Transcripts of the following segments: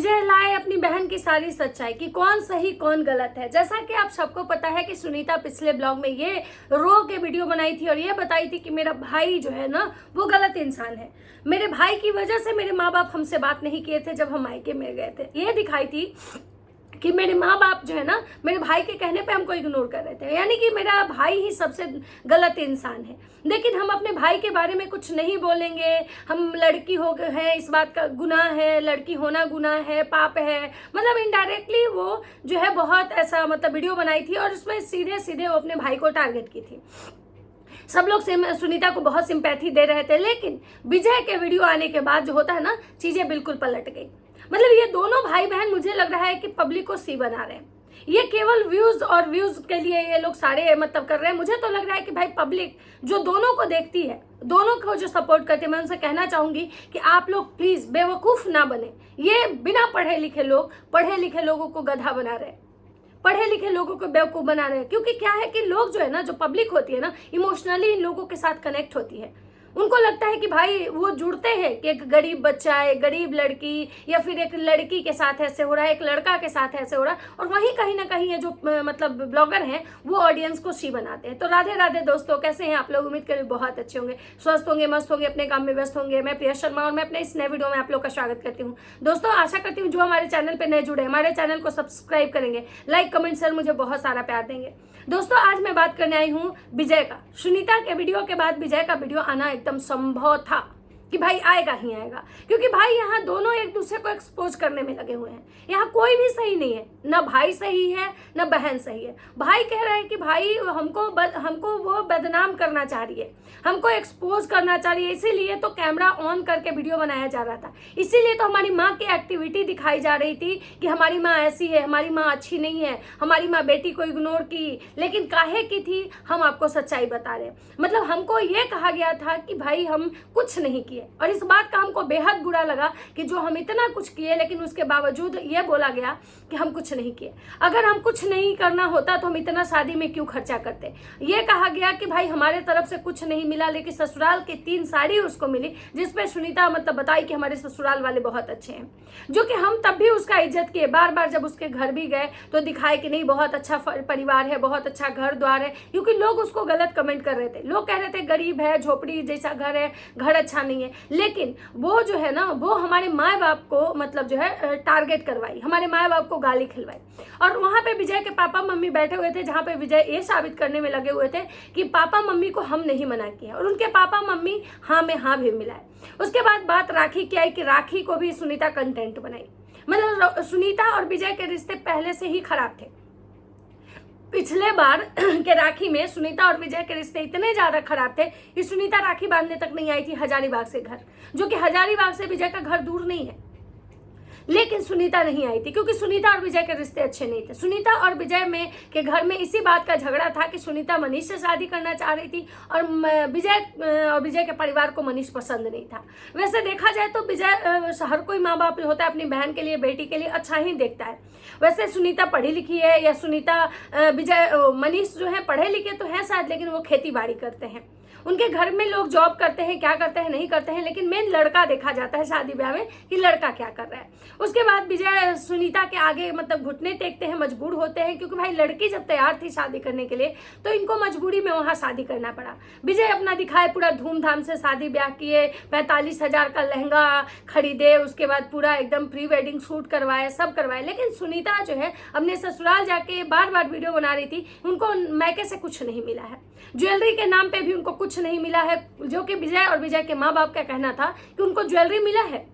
विजय लाए अपनी बहन की सारी सच्चाई कि कौन सही कौन गलत है। जैसा कि आप सबको पता है कि सुनीता पिछले ब्लॉग में ये रो के वीडियो बनाई थी और ये बताई थी कि मेरा भाई जो है ना वो गलत इंसान है। मेरे भाई की वजह से मेरे माँ बाप हमसे बात नहीं किए थे जब हम मायके में गए थे। ये दिखाई थी कि मेरे माँ बाप जो है ना मेरे भाई के कहने पे हमको इग्नोर कर रहे थे, यानी कि मेरा भाई ही सबसे गलत इंसान है। लेकिन हम अपने भाई के बारे में कुछ नहीं बोलेंगे। हम लड़की हो गए हैं, इस बात का गुनाह है, लड़की होना गुनाह है, पाप है, मतलब इनडायरेक्टली वो जो है बहुत ऐसा मतलब वीडियो बनाई थी और उसमें सीधे सीधे वो अपने भाई को टारगेट की थी। सब लोग सुनीता को बहुत सिंपैथी दे रहे थे, लेकिन विजय के वीडियो आने के बाद जो होता है ना चीजें बिल्कुल पलट गई। मतलब ये दोनों भाई बहन मुझे लग रहा है कि पब्लिक को सी बना रहे हैं। ये केवल व्यूज के लिए ये लोग सारे मतलब कर रहे हैं। मुझे तो लग रहा है कि भाई पब्लिक जो दोनों को देखती है, दोनों को जो सपोर्ट करती है, मैं उनसे कहना चाहूंगी कि आप लोग प्लीज बेवकूफ ना बने। ये बिना पढ़े लिखे लोग पढ़े लिखे लोगों को गधा बना रहे हैं, पढ़े लिखे लोगों को बेवकूफ बना रहे हैं। क्योंकि क्या है कि लोग जो है ना, जो पब्लिक होती है ना, इमोशनली इन लोगों के साथ कनेक्ट होती है। उनको लगता है कि भाई वो जुड़ते हैं कि एक गरीब बच्चा है, गरीब लड़की, या फिर एक लड़की के साथ ऐसे हो रहा है, एक लड़का के साथ ऐसे हो रहा है, और वहीं कहीं ना कहीं ये जो मतलब ब्लॉगर हैं वो ऑडियंस को सी बनाते हैं। तो राधे राधे दोस्तों, कैसे हैं आप लोग? उम्मीद करें बहुत अच्छे होंगे, स्वस्थ होंगे, मस्त होंगे, अपने काम में व्यस्त होंगे। मैं प्रिया शर्मा और मैं अपने इस नए वीडियो में आप लोग का स्वागत करती हूँ। दोस्तों आशा करती हूँ जो हमारे चैनल पर नए जुड़े हमारे चैनल को सब्सक्राइब करेंगे, लाइक कमेंट शेयर, मुझे बहुत सारा प्यार देंगे। दोस्तों आज मैं बात करने आई हूँ विजय का। सुनीता के वीडियो के बाद विजय का वीडियो आना एकदम संभव था कि भाई आएगा ही आएगा, क्योंकि भाई यहाँ दोनों एक दूसरे को एक्सपोज करने में लगे हुए हैं। यहाँ कोई भी सही नहीं है, ना भाई सही है ना बहन सही है। भाई कह रहे हैं कि भाई हमको वो बदनाम करना चाह रही है, हमको एक्सपोज करना चाह रही है, इसीलिए तो कैमरा ऑन करके वीडियो बनाया जा रहा था, इसीलिए तो हमारी माँ की एक्टिविटी दिखाई जा रही थी कि हमारी माँ ऐसी है, हमारी माँ अच्छी नहीं है, हमारी माँ बेटी को इग्नोर की। लेकिन काहे की थी, हम आपको सच्चाई बता रहे हैं। मतलब हमको ये कहा गया था कि भाई हम कुछ नहीं किए, और इस बात का हमको बेहद बुरा लगा कि जो हम इतना कुछ किए लेकिन उसके बावजूद ये बोला गया कि हम कुछ नहीं किए। अगर हम कुछ नहीं करना होता तो हम इतना शादी में क्यों खर्चा करते। ये कहा गया कि भाई हमारे तरफ से कुछ नहीं मिला, लेकिन ससुराल की 3 साड़ी उसको मिली, जिसपे सुनीता मतलब बताई कि हमारे ससुराल वाले बहुत अच्छे हैं, जो कि हम तब भी उसका इज्जत किए। बार बार जब उसके घर भी गए तो दिखाए कि नहीं बहुत अच्छा परिवार है, बहुत अच्छा घर द्वार है, क्योंकि लोग उसको गलत कमेंट कर रहे थे। लोग कह रहे थे गरीब है, झोपड़ी जैसा घर है, घर अच्छा नहीं है। लेकिन वो जो है ना वो हमारे माँ बाप को मतलब जो है टारगेट करवाई, हमारे माँ बाप को गाली खिलवाई। और वहां पे विजय के पापा मम्मी बैठे हुए थे, जहां पे विजय ये साबित करने में लगे हुए थे कि पापा मम्मी को हम नहीं मना किया, और उनके पापा मम्मी हाँ में हाँ भी मिलाए। उसके बाद बात राखी की आई कि राखी को भी सुनीता कंटेंट बनाई। मतलब सुनीता और विजय के रिश्ते पहले से ही खराब थे। पिछले बार के राखी में सुनीता और विजय के रिश्ते इतने ज्यादा खराब थे कि सुनीता राखी बांधने तक नहीं आई थी हजारीबाग से घर, जो कि हजारीबाग से विजय का घर दूर नहीं है। लेकिन सुनीता नहीं आई थी क्योंकि सुनीता और विजय के रिश्ते अच्छे नहीं थे। सुनीता और विजय में के घर में इसी बात का झगड़ा था कि सुनीता मनीष से शादी करना चाह रही थी और विजय के परिवार को मनीष पसंद नहीं था। वैसे देखा जाए तो विजय हर कोई माँ बाप होता है अपनी बहन के लिए, बेटी के लिए अच्छा ही देखता है। वैसे सुनीता पढ़ी लिखी है, या सुनीता मनीष जो है पढ़े लिखे तो है शायद, लेकिन वो खेती बाड़ी करते हैं। उनके घर में लोग जॉब करते हैं, क्या करते हैं नहीं करते हैं, लेकिन मेन लड़का देखा जाता है शादी ब्याह में कि लड़का क्या कर रहा है। उसके बाद विजय सुनीता के आगे मतलब घुटने टेकते हैं, मजबूर होते हैं, क्योंकि भाई लड़की जब तैयार थी शादी करने के लिए तो इनको मजबूरी में वहां शादी करना पड़ा। विजय अपना दिखाए, पूरा धूमधाम से शादी ब्याह किए, 45,000 का लहंगा खरीदे, उसके बाद पूरा एकदम प्री वेडिंग शूट करवाए, सब करवाए। लेकिन सुनीता जो है अपने ससुराल जाके बार बार वीडियो बना रही थी, उनको मैके से कुछ नहीं मिला है, ज्वेलरी के नाम पे भी उनको कुछ नहीं मिला है, जो कि विजय और विजय के माँ बाप का कहना था कि उनको ज्वेलरी मिला है।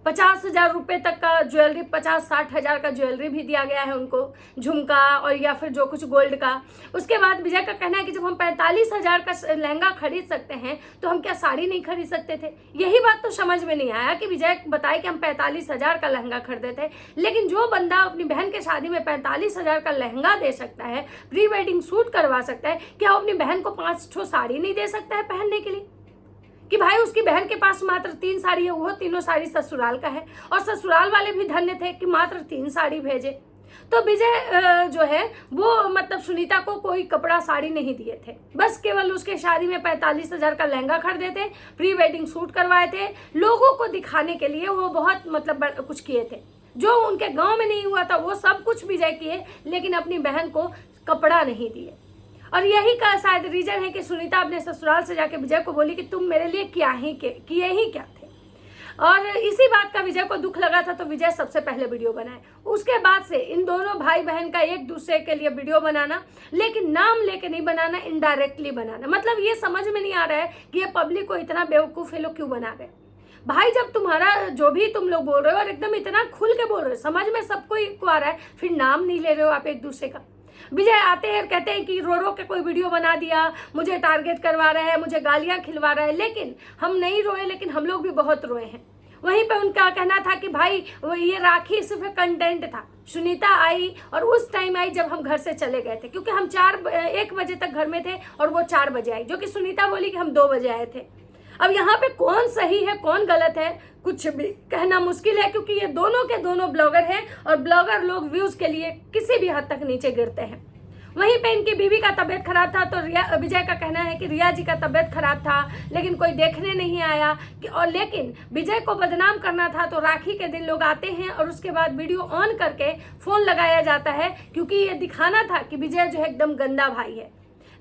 50,000 रुपए तक का ज्वेलरी, 50-60 हजार का ज्वेलरी भी दिया गया है उनको, झुमका और या फिर जो कुछ गोल्ड का। उसके बाद विजय का कहना है कि जब हम 45,000 का लहंगा खरीद सकते हैं तो हम क्या साड़ी नहीं खरीद सकते थे। यही बात तो समझ में नहीं आया कि विजय बताए कि हम 45,000 का लहंगा खरीदे थे, लेकिन जो बंदा अपनी बहन के शादी में 45,000 का लहंगा दे सकता है, प्री वेडिंग शूट करवा सकता है, क्या वो अपनी बहन को 5 ठो साड़ी नहीं दे सकता है पहनने के लिए? कि भाई उसकी बहन के पास मात्र 3 साड़ी है, वो तीनों साड़ी ससुराल का है, और ससुराल वाले भी धन्य थे कि मात्र 3 साड़ी भेजे। तो विजय जो है वो मतलब सुनीता को कोई कपड़ा साड़ी नहीं दिए थे, बस केवल उसके शादी में 45,000 का लहंगा खरीदे थे, प्री वेडिंग शूट करवाए थे, लोगों को दिखाने के लिए वो बहुत मतलब कुछ किए थे। जो उनके गांव में नहीं हुआ था वो सब कुछ विजय किए, लेकिन अपनी बहन को कपड़ा नहीं दिए। और यही का शायद रीजन है कि सुनीता अपने ससुराल से जाके विजय को बोली कि तुम मेरे लिए किए ही क्या थे। और इसी बात का विजय को दुख लगा था, तो विजय सबसे पहले वीडियो बनाए। उसके बाद से इन दोनों भाई बहन का एक दूसरे के लिए वीडियो बनाना, लेकिन नाम लेके नहीं बनाना, इनडायरेक्टली बनाना। मतलब ये समझ में नहीं आ रहा है कि ये पब्लिक को इतना बेवकूफ़ ये लोग क्यों बना गए। भाई जब तुम्हारा जो भी तुम लोग बोल रहे हो और एकदम इतना खुल के बोल रहे हो, समझ में सबको आ रहा है, फिर नाम नहीं ले रहे हो आप एक दूसरे का। विजय आते हैं कहते हैं कि रो रो के कोई वीडियो बना दिया, मुझे टारगेट करवा रहा है, मुझे गालियां खिलवा रहा है, लेकिन हम नहीं रोए, लेकिन हम लोग भी बहुत रोए हैं। वहीं पे उनका कहना था कि भाई ये राखी सिर्फ कंटेंट था। सुनीता आई और उस टाइम आई जब हम घर से चले गए थे, क्योंकि हम 1 बजे तक घर में थे और वो 4 बजे आई, जो कि सुनीता बोली कि हम 2 बजे आए थे। अब यहाँ पे कौन सही है कौन गलत है कुछ भी कहना मुश्किल है, क्योंकि ये दोनों के दोनों ब्लॉगर हैं और ब्लॉगर लोग व्यूज के लिए किसी भी हद तक नीचे गिरते हैं। वहीं पे इनकी बीवी का तबीयत खराब था, तो विजय का कहना है कि रिया जी का तबीयत खराब था लेकिन कोई देखने नहीं आया और लेकिन विजय को बदनाम करना था, तो राखी के दिन लोग आते हैं और उसके बाद वीडियो ऑन करके फ़ोन लगाया जाता है, क्योंकि ये दिखाना था कि विजय जो है एकदम गंदा भाई है।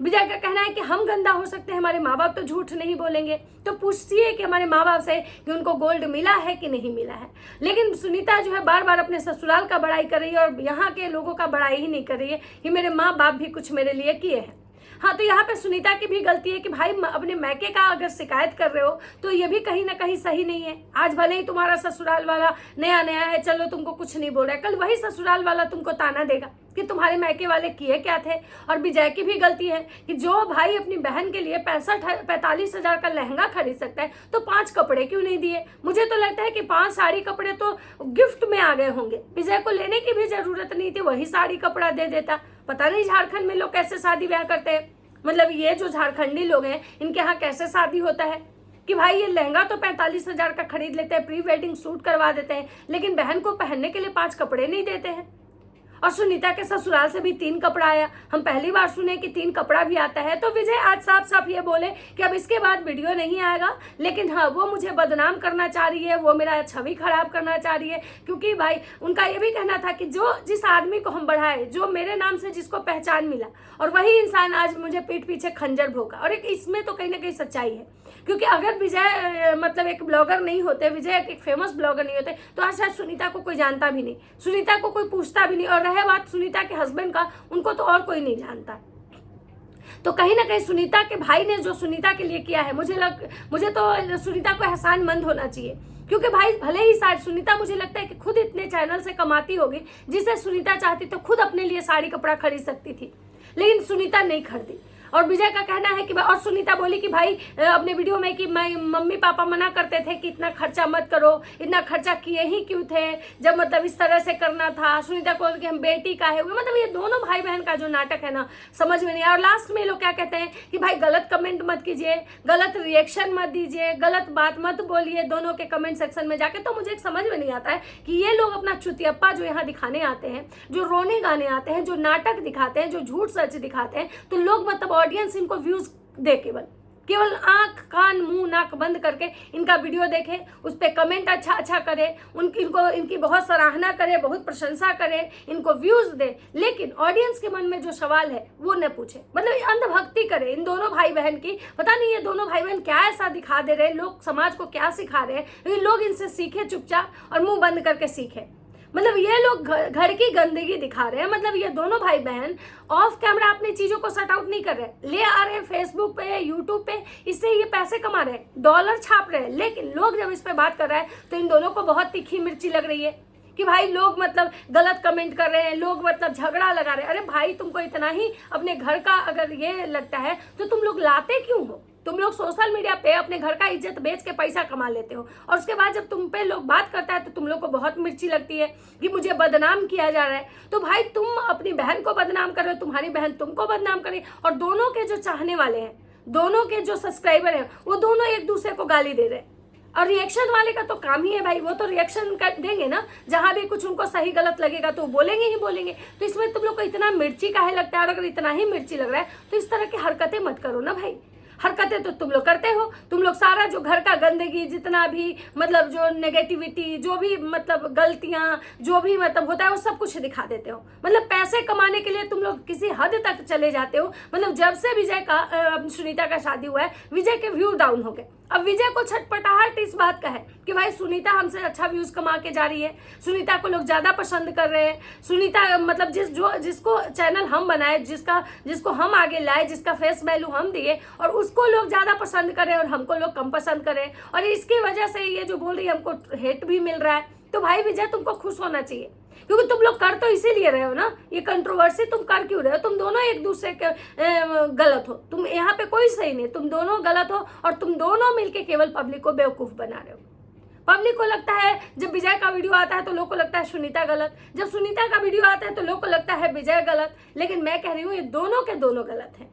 विजय का कहना है कि हम गंदा हो सकते हैं, हमारे माँ बाप तो झूठ नहीं बोलेंगे। तो पूछिए कि हमारे माँ बाप से कि उनको गोल्ड मिला है कि नहीं मिला है। लेकिन सुनीता जो है बार बार अपने ससुराल का बड़ाई कर रही है और यहाँ के लोगों का बड़ाई ही नहीं कर रही है कि मेरे माँ बाप भी कुछ मेरे लिए किए हैं। हाँ, तो यहाँ पे सुनीता की भी गलती है कि भाई अपने मैके का अगर शिकायत कर रहे हो तो ये भी कहीं ना कहीं सही नहीं है। आज भले ही तुम्हारा ससुराल वाला नया है, चलो तुमको कुछ नहीं बोल रहा है, कल वही ससुराल वाला तुमको ताना देगा कि तुम्हारे मैके वाले किए क्या थे। और विजय की भी गलती है कि जो भाई अपनी बहन के लिए 45 हजार का लहंगा खरीद सकता है तो 5 कपड़े क्यों नहीं दिए। मुझे तो लगता है कि 5 साड़ी कपड़े तो गिफ्ट में आ गए होंगे, विजय को लेने की भी जरूरत नहीं थी, वही साड़ी कपड़ा दे देता। पता नहीं झारखंड में लोग कैसे शादी ब्याह करते हैं, मतलब ये जो झारखंडी लोग हैं इनके यहाँ कैसे शादी होता है कि भाई ये लहंगा तो 45 हजार का खरीद लेते हैं, प्री वेडिंग शूट करवा देते हैं, लेकिन बहन को पहनने के लिए 5 कपड़े नहीं देते हैं। और सुनीता के ससुराल से भी 3 कपड़ा आया, हम पहली बार सुने कि 3 कपड़ा भी आता है। तो विजय आज साफ साफ ये बोले कि अब इसके बाद वीडियो नहीं आएगा, लेकिन हाँ वो मुझे बदनाम करना चाह रही है, वो मेरा छवि खराब करना चाह रही है, क्योंकि भाई उनका ये भी कहना था कि जो जिस आदमी को हम बढ़ाए, जो मेरे नाम से जिसको पहचान मिला, और वही इंसान आज मुझे पीठ पीछे खंजर भोंका। और एक इसमें तो कहीं ना कहीं सच्चाई है, क्योंकि अगर विजय मतलब एक ब्लॉगर नहीं होते, विजय एक फेमस ब्लॉगर नहीं होते, तो आज शायद सुनीता को कोई जानता भी नहीं, सुनीता को कोई पूछता भी नहीं। और रहे बात सुनीता के हस्बैंड का, उनको तो और कोई नहीं जानता। तो कहीं ना कहीं सुनीता के भाई ने जो सुनीता के लिए किया है, मुझे तो सुनीता को एहसानमंद होना चाहिए, क्योंकि भाई भले ही शायद सुनीता मुझे लगता है कि खुद इतने चैनल से कमाती होगी, जिसे सुनीता चाहती तो खुद अपने लिए साड़ी कपड़ा खरीद सकती थी, लेकिन सुनीता नहीं खरीदी। और विजय का कहना है कि और सुनीता बोली कि भाई अपने वीडियो में कि मैं मम्मी पापा मना करते थे कि इतना खर्चा मत करो, इतना खर्चा किए ही क्यों थे जब मतलब इस तरह से करना था। सुनीता को कि हम बेटी का है, मतलब ये दोनों भाई बहन का जो नाटक है ना, समझ में नहीं आया। और लास्ट में लोग क्या कहते हैं कि भाई गलत कमेंट मत कीजिए, गलत रिएक्शन मत दीजिए, गलत बात मत बोलिए दोनों के कमेंट सेक्शन में जाके। तो मुझे एक समझ में नहीं आता है कि ये लोग अपना चुतियप्पा जो यहाँ दिखाने आते हैं, जो रोने गाने आते हैं, जो नाटक दिखाते हैं, जो झूठ सच दिखाते हैं, तो लोग मतलब ऑडियंस इनको व्यूज दे, केवल आंख कान मुंह नाक बंद करके इनका वीडियो देखे, उस पर कमेंट अच्छा करे, इनकी बहुत सराहना करे, बहुत प्रशंसा करे, इनको व्यूज दे, लेकिन ऑडियंस के मन में जो सवाल है वो न पूछे। मतलब अंधभक्ति करे इन दोनों भाई बहन की। पता नहीं ये दोनों भाई बहन क्या ऐसा दिखा दे रहे हैं, लोग समाज को क्या सिखा रहे हैं। लोग इनसे सीखे चुपचाप और मुंह बंद करके सीखे। मतलब ये लोग घर की गंदगी दिखा रहे हैं। मतलब ये दोनों भाई बहन ऑफ कैमरा अपनी चीजों को सट आउट नहीं कर रहे, ले आ रहे हैं फेसबुक पे, यूट्यूब पे, इससे ये पैसे कमा रहे हैं, डॉलर छाप रहे हैं। लेकिन लोग जब इस पे बात कर रहे हैं तो इन दोनों को बहुत तीखी मिर्ची लग रही है कि भाई लोग मतलब गलत कमेंट कर रहे हैं, लोग मतलब झगड़ा लगा रहे हैं। अरे भाई तुमको इतना ही अपने घर का अगर ये लगता है तो तुम लोग लाते क्यों हो? तुम लोग सोशल मीडिया पे अपने घर का इज्जत बेच के पैसा कमा लेते हो, और उसके बाद जब तुम पे लोग बात करता है तो तुम लोग को बहुत मिर्ची लगती है कि मुझे बदनाम किया जा रहा है। तो भाई तुम अपनी बहन को बदनाम कर रहे हो, तुम्हारी बहन तुमको बदनाम कर रही है, और दोनों के जो चाहने वाले हैं, दोनों के जो सब्सक्राइबर हैं, वो दोनों एक दूसरे को गाली दे रहे हैं। और रिएक्शन वाले का तो काम ही है भाई, वो तो रिएक्शन कर देंगे ना, जहां भी कुछ उनको सही गलत लगेगा तो बोलेंगे ही बोलेंगे। तो इसमें तुम लोग को इतना मिर्ची काहे लगता है? और अगर इतना ही मिर्ची लग रहा है तो इस तरह की हरकतें मत करो ना भाई। हरकतें तो तुम लोग करते हो। तुम लोग सारा जो घर का गंदगी, जितना भी मतलब जो नेगेटिविटी, जो भी मतलब गलतियां, जो भी मतलब होता है, वो सब कुछ दिखा देते हो। मतलब पैसे कमाने के लिए तुम लोग किसी हद तक चले जाते हो। मतलब जब से विजय का सुनीता का शादी हुआ है, विजय के व्यू डाउन हो गए। अब विजय को छटपटाहट इस बात का है कि भाई सुनीता हमसे अच्छा व्यूज कमा के जा रही है, सुनीता को लोग ज्यादा पसंद कर रहे हैं। सुनीता मतलब जिसको चैनल हम बनाए, जिसको हम आगे लाए, जिसका फेस वैल्यू हम दिए, और उसको लोग ज्यादा पसंद करें और हमको लोग कम पसंद करें, और इसकी वजह से ये जो बोल रही है हमको हेट भी मिल रहा है। तो भाई विजय तुमको खुश होना चाहिए, क्योंकि तुम लोग कर तो इसीलिए रहे हो ना। ये कंट्रोवर्सी तुम कर क्यों रहे हो? तुम दोनों एक दूसरे के गलत हो। तुम यहाँ पे कोई सही नहीं, तुम दोनों गलत हो, और तुम दोनों मिलके केवल पब्लिक को बेवकूफ बना रहे हो। पब्लिक को लगता है जब विजय का वीडियो आता है तो लोग को लगता है सुनीता गलत, जब सुनीता का वीडियो आता है तो लोग को लगता है विजय गलत। लेकिन मैं कह रही हूँ ये दोनों के दोनों गलत हैं।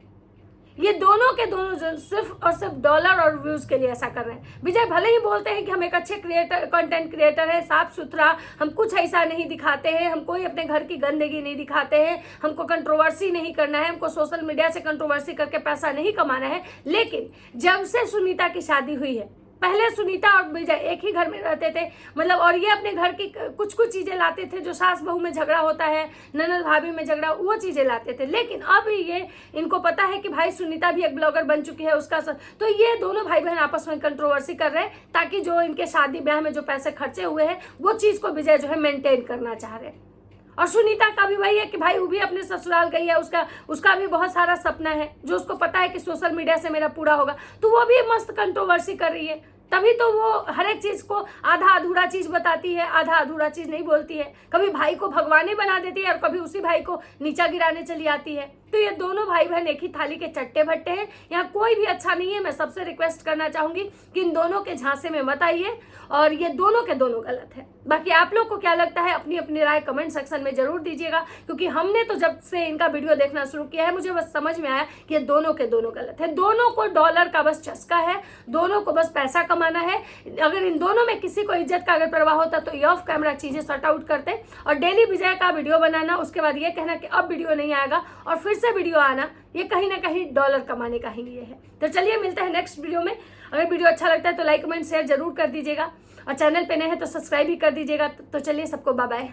ये दोनों के दोनों सिर्फ और सिर्फ डॉलर और व्यूज के लिए ऐसा कर रहे हैं। विजय भले ही बोलते हैं कि हम एक अच्छे कंटेंट क्रिएटर है, साफ सुथरा, हम कुछ ऐसा नहीं दिखाते हैं, हम कोई अपने घर की गंदगी नहीं दिखाते हैं, हमको कंट्रोवर्सी नहीं करना है, हमको सोशल मीडिया से कंट्रोवर्सी करके पैसा नहीं कमाना है। लेकिन जब से सुनीता की शादी हुई है, पहले सुनीता और विजय एक ही घर में रहते थे, मतलब, और ये अपने घर की कुछ चीजें लाते थे जो सास बहू में झगड़ा होता है, ननद भाभी में झगड़ा, वो चीजें लाते थे। लेकिन अब ये इनको पता है कि भाई सुनीता भी एक ब्लॉगर बन चुकी है, उसका तो ये दोनों भाई बहन आपस में कंट्रोवर्सी कर रहे हैं, ताकि जो इनके शादी ब्याह में जो पैसे खर्चे हुए हैं वो चीज को विजय जो है मेंटेन करना चाह रहे हैं। और सुनीता का भी वही है कि भाई वो भी अपने ससुराल गई है, उसका भी बहुत सारा सपना है, जो उसको पता है कि सोशल मीडिया से मेरा पूरा होगा, तो वो भी मस्त कंट्रोवर्सी कर रही है। तभी तो वो हर एक चीज को आधा अधूरा चीज बताती है, आधा अधूरा चीज नहीं बोलती है। कभी भाई को भगवान ही बना देती है और कभी उसी भाई को नीचा गिराने चली आती है। तो ये दोनों भाई बहन एक ही थाली के चट्टे भट्टे हैं, यहाँ कोई भी अच्छा नहीं है। मैं सबसे रिक्वेस्ट करना चाहूंगी कि इन दोनों के झांसे में मत आइए, और ये दोनों के दोनों गलत है। बाकी आप लोग को क्या लगता है अपनी अपनी राय कमेंट सेक्शन में जरूर दीजिएगा, क्योंकि हमने तो जब से इनका वीडियो देखना शुरू किया है मुझे बस समझ में आया कि ये दोनों के दोनों गलत है। दोनों को डॉलर का बस चस्का है, दोनों को बस पैसा कमाना है। अगर इन दोनों में किसी को इज्जत का अगर प्रवाह होता तो ये ऑफ कैमरा चीजें सॉर्ट आउट करते, और डेली विजय का वीडियो बनाना, उसके बाद ये कहना कि अब वीडियो नहीं आएगा और फिर से वीडियो आना, ये कहीं ना कहीं डॉलर कमाने का ही लिए है। तो चलिए मिलते हैं नेक्स्ट वीडियो में। अगर वीडियो अच्छा लगता है तो लाइक कमेंट शेयर जरूर कर दीजिएगा, और चैनल पे नए हैं तो सब्सक्राइब भी कर दीजिएगा। तो चलिए सबको बाय बाय।